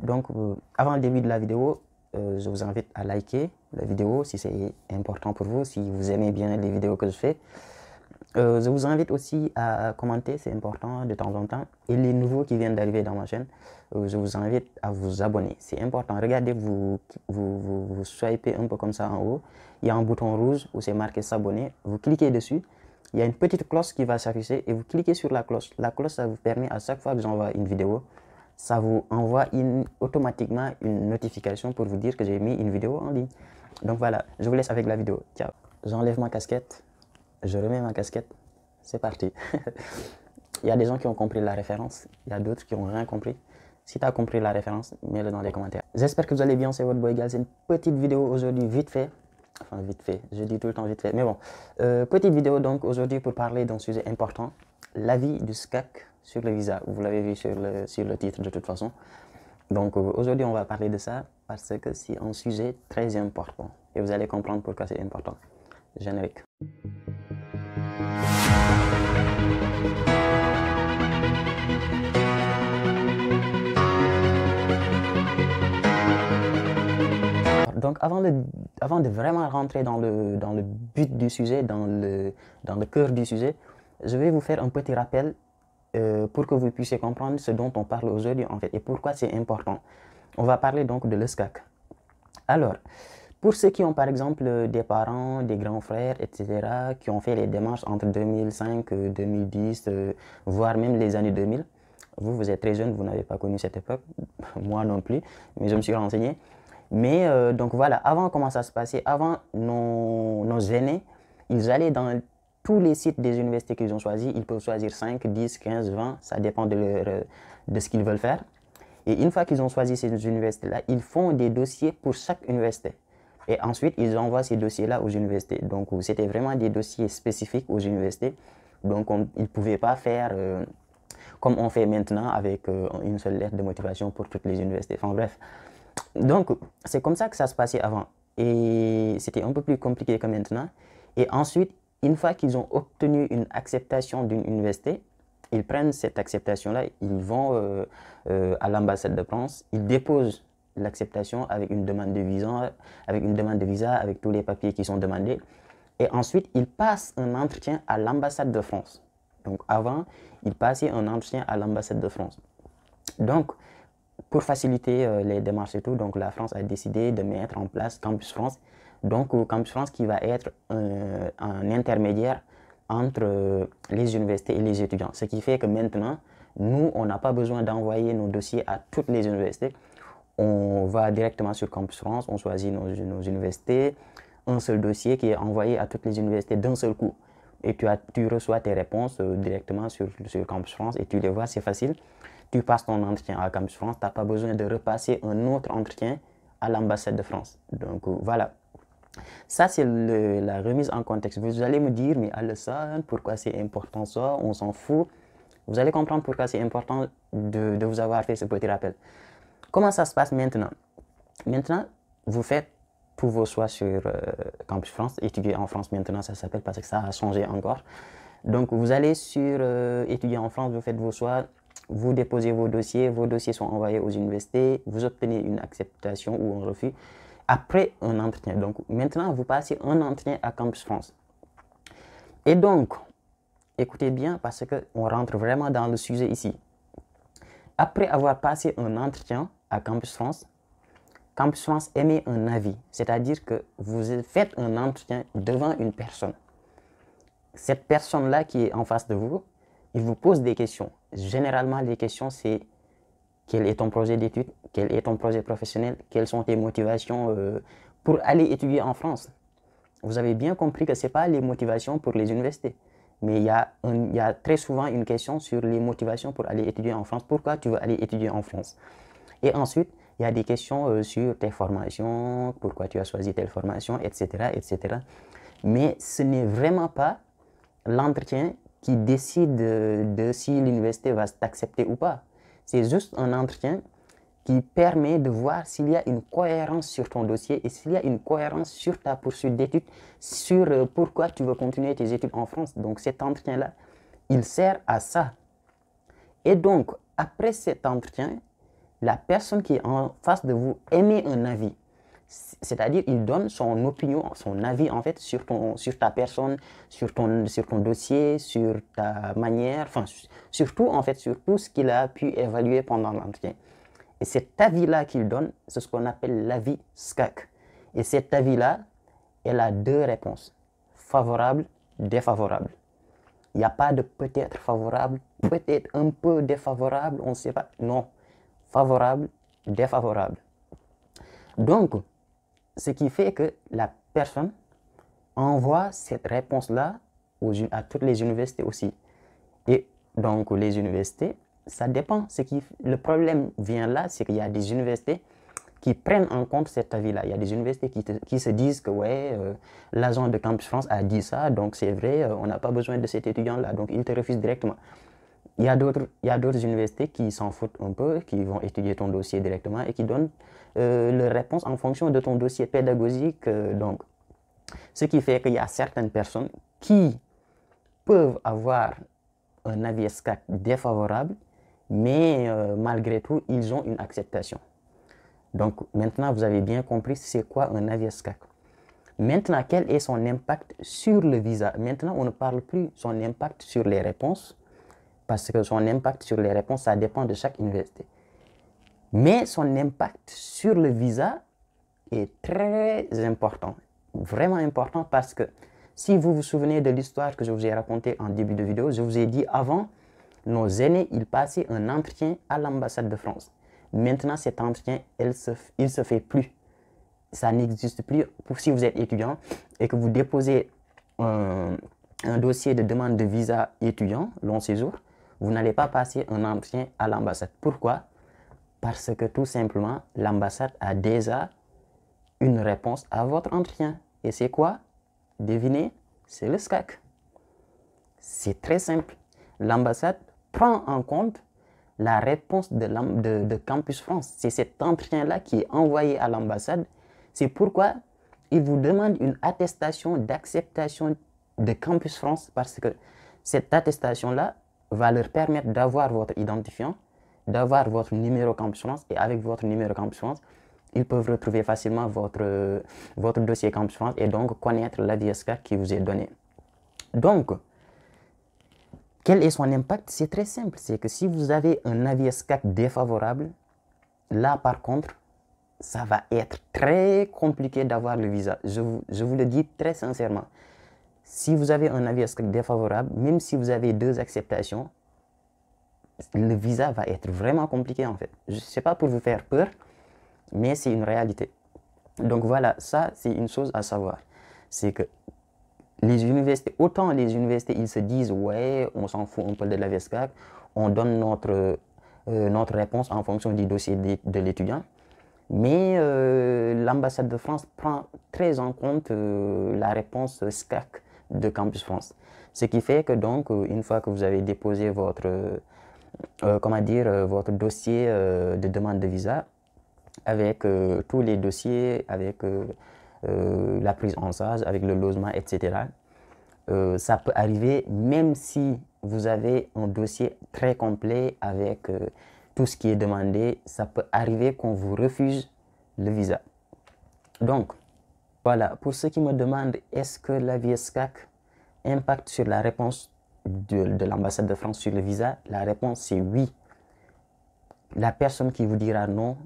Donc, avant le début de la vidéo, je vous invite à liker la vidéo si c'est important pour vous, si vous aimez bien les vidéos que je fais. Je vous invite aussi à commenter, c'est important de temps en temps. Et les nouveaux qui viennent d'arriver dans ma chaîne, je vous invite à vous abonner. C'est important. Regardez, vous swipez un peu comme ça en haut. Il y a un bouton rouge où c'est marqué s'abonner. Vous cliquez dessus. Il y a une petite cloche qui va s'afficher et vous cliquez sur la cloche. La cloche, ça vous permet à chaque fois que j'envoie une vidéo, ça vous envoie automatiquement une notification pour vous dire que j'ai mis une vidéo en ligne. Donc voilà, je vous laisse avec la vidéo. Ciao. J'enlève ma casquette. Je remets ma casquette, c'est parti. Il y a des gens qui ont compris la référence, il y a d'autres qui n'ont rien compris. Si tu as compris la référence, mets-le dans les commentaires. J'espère que vous allez bien, c'est votre boy Gal. C'est une petite vidéo aujourd'hui, vite fait. Enfin, vite fait, je dis tout le temps vite fait, mais bon. Petite vidéo donc aujourd'hui pour parler d'un sujet important, l'avis du SCAC sur le visa. Vous l'avez vu sur le titre de toute façon. Donc aujourd'hui, on va parler de ça parce que c'est un sujet très important. Et vous allez comprendre pourquoi c'est important. Générique. Donc avant de vraiment rentrer dans le but du sujet, dans le cœur du sujet, je vais vous faire un petit rappel pour que vous puissiez comprendre ce dont on parle aujourd'hui en fait et pourquoi c'est important. On va parler donc de l'ESCAC. Alors, pour ceux qui ont par exemple des parents, des grands frères, etc., qui ont fait les démarches entre 2005, 2010, voire même les années 2000, vous êtes très jeune, vous n'avez pas connu cette époque, moi non plus, mais je me suis renseigné. Mais donc voilà, avant comment ça se passait, avant nos aînés, ils allaient dans tous les sites des universités qu'ils ont choisis, ils peuvent choisir 5, 10, 15, 20, ça dépend de ce qu'ils veulent faire. Et une fois qu'ils ont choisi ces universités-là, ils font des dossiers pour chaque université. Et ensuite, ils envoient ces dossiers-là aux universités. Donc, c'était vraiment des dossiers spécifiques aux universités. Donc, ils ne pouvaient pas faire comme on fait maintenant avec une seule lettre de motivation pour toutes les universités. Enfin bref. Donc, c'est comme ça que ça se passait avant. Et c'était un peu plus compliqué que maintenant. Et ensuite, une fois qu'ils ont obtenu une acceptation d'une université, ils prennent cette acceptation-là, ils vont à l'ambassade de France, ils déposent l'acceptation avec une demande de visa, avec tous les papiers qui sont demandés. Et ensuite, ils passent un entretien à l'ambassade de France. Donc avant, ils passaient un entretien à l'ambassade de France. Donc, pour faciliter les démarches et tout, donc la France a décidé de mettre en place Campus France. Donc Campus France qui va être un intermédiaire entre les universités et les étudiants. Ce qui fait que maintenant, nous, on n'a pas besoin d'envoyer nos dossiers à toutes les universités. On va directement sur Campus France, on choisit nos universités, un seul dossier qui est envoyé à toutes les universités d'un seul coup. Et tu reçois tes réponses directement sur Campus France et tu les vois, c'est facile. Tu passes ton entretien à Campus France, tu n'as pas besoin de repasser un autre entretien à l'ambassade de France. Donc voilà. Ça, c'est la remise en contexte. Vous allez me dire, mais Alassane, pourquoi c'est important ça? On s'en fout. Vous allez comprendre pourquoi c'est important de vous avoir fait ce petit rappel. Comment ça se passe maintenant? Maintenant, vous faites tous vos choix sur Campus France. Étudier en France maintenant, ça s'appelle parce que ça a changé encore. Donc, vous allez sur Étudier en France, vous faites vos choix. Vous déposez vos dossiers sont envoyés aux universités, vous obtenez une acceptation ou un refus après un entretien. Donc maintenant, vous passez un entretien à Campus France. Et donc, écoutez bien parce qu'on rentre vraiment dans le sujet ici. Après avoir passé un entretien à Campus France émet un avis, c'est-à-dire que vous faites un entretien devant une personne. Cette personne-là qui est en face de vous, il vous pose des questions. Généralement, les questions, c'est quel est ton projet d'études, quel est ton projet professionnel, quelles sont tes motivations pour aller étudier en France. Vous avez bien compris que ce n'est pas les motivations pour les universités, mais il y a très souvent une question sur les motivations pour aller étudier en France. Pourquoi tu veux aller étudier en France? Et ensuite, il y a des questions sur tes formations, pourquoi tu as choisi telle formation, etc., etc. Mais ce n'est vraiment pas l'entretien qui décide de si l'université va t'accepter ou pas. C'est juste un entretien qui permet de voir s'il y a une cohérence sur ton dossier et s'il y a une cohérence sur ta poursuite d'études, sur pourquoi tu veux continuer tes études en France. Donc cet entretien-là, il sert à ça. Et donc, après cet entretien, la personne qui est en face de vous émet un avis. C'est-à-dire, il donne son opinion, son avis en fait sur ta personne, sur ton dossier, sur ta manière, enfin, surtout en fait, sur tout ce qu'il a pu évaluer pendant l'entretien. Et cet avis-là qu'il donne, c'est ce qu'on appelle l'avis SCAC. Et cet avis-là, elle a deux réponses, favorable, défavorable. Il n'y a pas de peut-être favorable, peut-être un peu défavorable, on ne sait pas. Non, favorable, défavorable. Donc, ce qui fait que la personne envoie cette réponse-là à toutes les universités aussi. Et donc, les universités, ça dépend. Le problème vient là, c'est qu'il y a des universités qui prennent en compte cet avis-là. Il y a des universités qui se disent que ouais, l'agent de Campus France a dit ça, donc c'est vrai, on n'a pas besoin de cet étudiant-là, donc il te refuse directement. Il y a d'autres universités qui s'en foutent un peu, qui vont étudier ton dossier directement et qui donnent leur réponse en fonction de ton dossier pédagogique. Donc, ce qui fait qu'il y a certaines personnes qui peuvent avoir un avis SCAC défavorable, mais malgré tout, ils ont une acceptation. Donc, maintenant, vous avez bien compris c'est quoi un avis SCAC. Maintenant, quel est son impact sur le visa? Maintenant, on ne parle plus de son impact sur les réponses, parce que son impact sur les réponses, ça dépend de chaque université. Mais son impact sur le visa est très important, vraiment important, parce que si vous vous souvenez de l'histoire que je vous ai racontée en début de vidéo, je vous ai dit avant, nos aînés, ils passaient un entretien à l'ambassade de France. Maintenant, cet entretien, il ne se fait plus. Ça n'existe plus. Si vous êtes étudiant et que vous déposez un dossier de demande de visa étudiant, long séjour, vous n'allez pas passer un entretien à l'ambassade. Pourquoi? Parce que tout simplement, l'ambassade a déjà une réponse à votre entretien. Et c'est quoi? Devinez, c'est le SCAC. C'est très simple. L'ambassade prend en compte la réponse de Campus France. C'est cet entretien-là qui est envoyé à l'ambassade. C'est pourquoi ils vous demandent une attestation d'acceptation de Campus France, parce que cette attestation-là va leur permettre d'avoir votre identifiant, d'avoir votre numéro Campus France, et avec votre numéro Campus France, ils peuvent retrouver facilement votre dossier Campus France et donc connaître l'avis SCAC qui vous est donné. Donc, quel est son impact? C'est très simple, c'est que si vous avez un avis SCAC défavorable, là par contre, ça va être très compliqué d'avoir le visa. Je vous le dis très sincèrement. Si vous avez un avis SCAC défavorable, même si vous avez deux acceptations, le visa va être vraiment compliqué en fait. Je ne sais pas pour vous faire peur, mais c'est une réalité. Donc voilà, ça c'est une chose à savoir. C'est que les universités, autant les universités, ils se disent, ouais, on s'en fout un peu de l'avis SCAC, on donne notre réponse en fonction du dossier de l'étudiant. Mais l'ambassade de France prend très en compte la réponse SCAC de Campus France. Ce qui fait que donc, une fois que vous avez déposé votre dossier de demande de visa, avec tous les dossiers, avec la prise en charge, avec le logement, etc., ça peut arriver même si vous avez un dossier très complet avec tout ce qui est demandé, ça peut arriver qu'on vous refuse le visa. Donc, voilà, pour ceux qui me demandent est-ce que l'avis SCAC impacte sur la réponse de l'ambassade de France sur le visa, la réponse c'est oui. La personne qui vous dira non,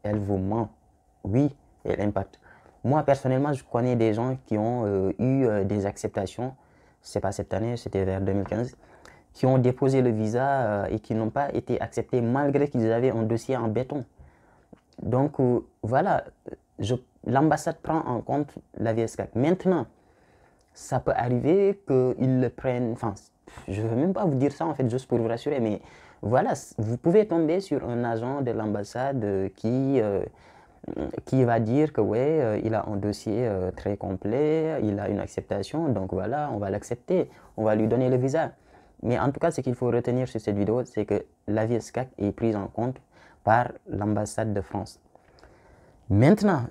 elle vous ment. Oui, elle impacte. Moi, personnellement, je connais des gens qui ont eu des acceptations, c'est pas cette année, c'était vers 2015, qui ont déposé le visa et qui n'ont pas été acceptés malgré qu'ils avaient un dossier en béton. Donc, voilà, l'ambassade prend en compte l'avis SCAC. Maintenant, ça peut arriver qu'ils le prennent, enfin, je ne veux même pas vous dire ça en fait, juste pour vous rassurer, mais voilà, vous pouvez tomber sur un agent de l'ambassade qui va dire que ouais, il a un dossier très complet, il a une acceptation, donc voilà, on va l'accepter, on va lui donner le visa. Mais en tout cas, ce qu'il faut retenir sur cette vidéo, c'est que l'avis SCAC est pris en compte par l'ambassade de France. Maintenant,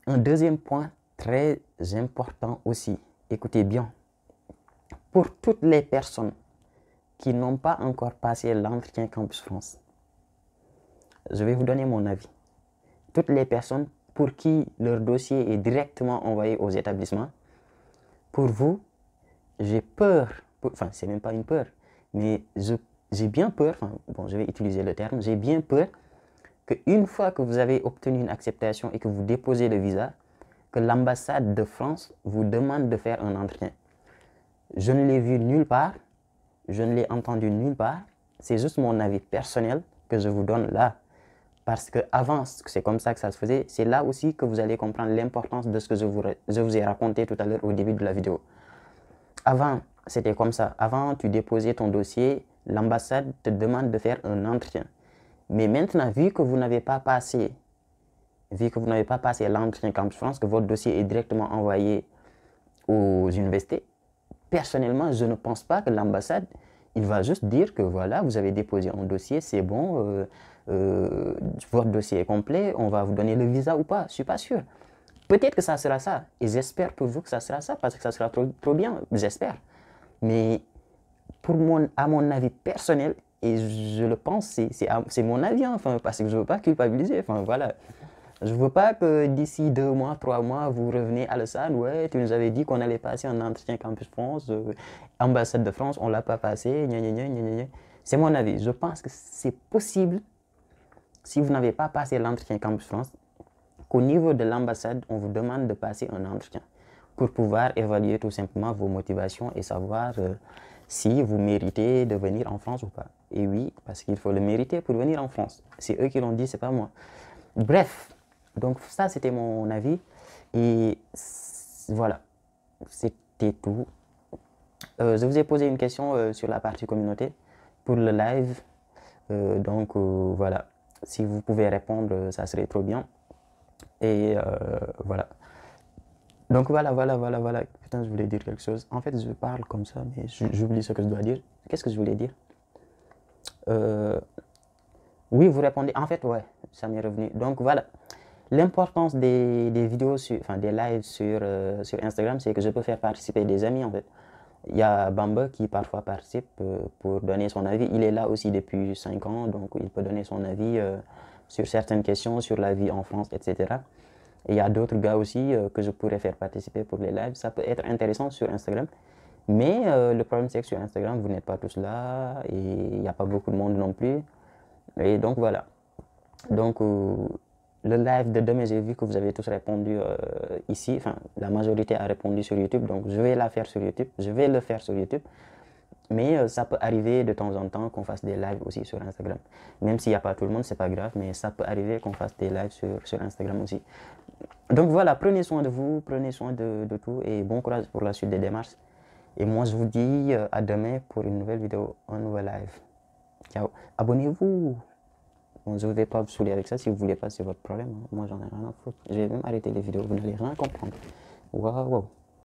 un deuxième point très important aussi, écoutez bien, pour toutes les personnes qui n'ont pas encore passé l'entretien Campus France, je vais vous donner mon avis. Toutes les personnes pour qui leur dossier est directement envoyé aux établissements, pour vous, j'ai peur, enfin c'est même pas une peur, mais j'ai bien peur, enfin bon je vais utiliser le terme, j'ai bien peur qu'une fois que vous avez obtenu une acceptation et que vous déposez le visa, que l'ambassade de France vous demande de faire un entretien. Je ne l'ai vu nulle part, je ne l'ai entendu nulle part, c'est juste mon avis personnel que je vous donne là. Parce qu'avant, c'est comme ça que ça se faisait, c'est là aussi que vous allez comprendre l'importance de ce que je vous ai raconté tout à l'heure au début de la vidéo. Avant, c'était comme ça. Avant, tu déposais ton dossier, l'ambassade te demande de faire un entretien. Mais maintenant, vu que vous n'avez pas passé l'entretien Campus France, que votre dossier est directement envoyé aux universités, personnellement, je ne pense pas que l'ambassade, il va juste dire que voilà, vous avez déposé un dossier, c'est bon, votre dossier est complet, on va vous donner le visa ou pas. Je ne suis pas sûr. Peut-être que ça sera ça. Et j'espère pour vous que ça sera ça, parce que ça sera trop bien, j'espère. Mais à mon avis personnel, et je le pense, c'est mon avis, hein, enfin, parce que je ne veux pas culpabiliser. Enfin, voilà. Je ne veux pas que d'ici 2 mois, 3 mois, vous revenez à Lausanne. Ouais, tu nous avais dit qu'on allait passer un entretien Campus France, ambassade de France, on ne l'a pas passé. C'est mon avis. Je pense que c'est possible, si vous n'avez pas passé l'entretien Campus France, qu'au niveau de l'ambassade, on vous demande de passer un entretien pour pouvoir évaluer tout simplement vos motivations et savoir si vous méritez de venir en France ou pas. Et oui, parce qu'il faut le mériter pour venir en France. C'est eux qui l'ont dit, c'est pas moi. Bref, donc ça c'était mon avis. Et voilà, c'était tout. Je vous ai posé une question sur la partie communauté pour le live. Voilà, si vous pouvez répondre, ça serait trop bien. Et voilà. Donc voilà. Putain, je voulais dire quelque chose. En fait, je parle comme ça, mais j'oublie ce que je dois dire. Qu'est-ce que je voulais dire? Oui, vous répondez. En fait, ouais, ça m'est revenu. Donc voilà. L'importance des vidéos, enfin des lives sur Instagram, c'est que je peux faire participer des amis en fait. Il y a Bamba qui parfois participe pour donner son avis. Il est là aussi depuis 5 ans, donc il peut donner son avis sur certaines questions, sur la vie en France, etc. Et il y a d'autres gars aussi que je pourrais faire participer pour les lives. Ça peut être intéressant sur Instagram. Mais le problème, c'est que sur Instagram, vous n'êtes pas tous là et il n'y a pas beaucoup de monde non plus. Et donc voilà. Donc le live de demain, j'ai vu que vous avez tous répondu ici. Enfin, la majorité a répondu sur YouTube. Donc je vais la faire sur YouTube. Je vais le faire sur YouTube. Mais ça peut arriver de temps en temps qu'on fasse des lives aussi sur Instagram. Même s'il n'y a pas tout le monde, c'est pas grave, mais ça peut arriver qu'on fasse des lives sur Instagram aussi. Donc voilà, prenez soin de vous, prenez soin de tout et bon courage pour la suite des démarches. Et moi, je vous dis à demain pour une nouvelle vidéo, un nouvel live. Ciao. Abonnez-vous. Bon, je ne vais pas vous saouler avec ça. Si vous ne voulez pas, c'est votre problème. Moi, j'en ai rien à foutre. Je vais même arrêter les vidéos. Vous n'allez rien comprendre. Waouh.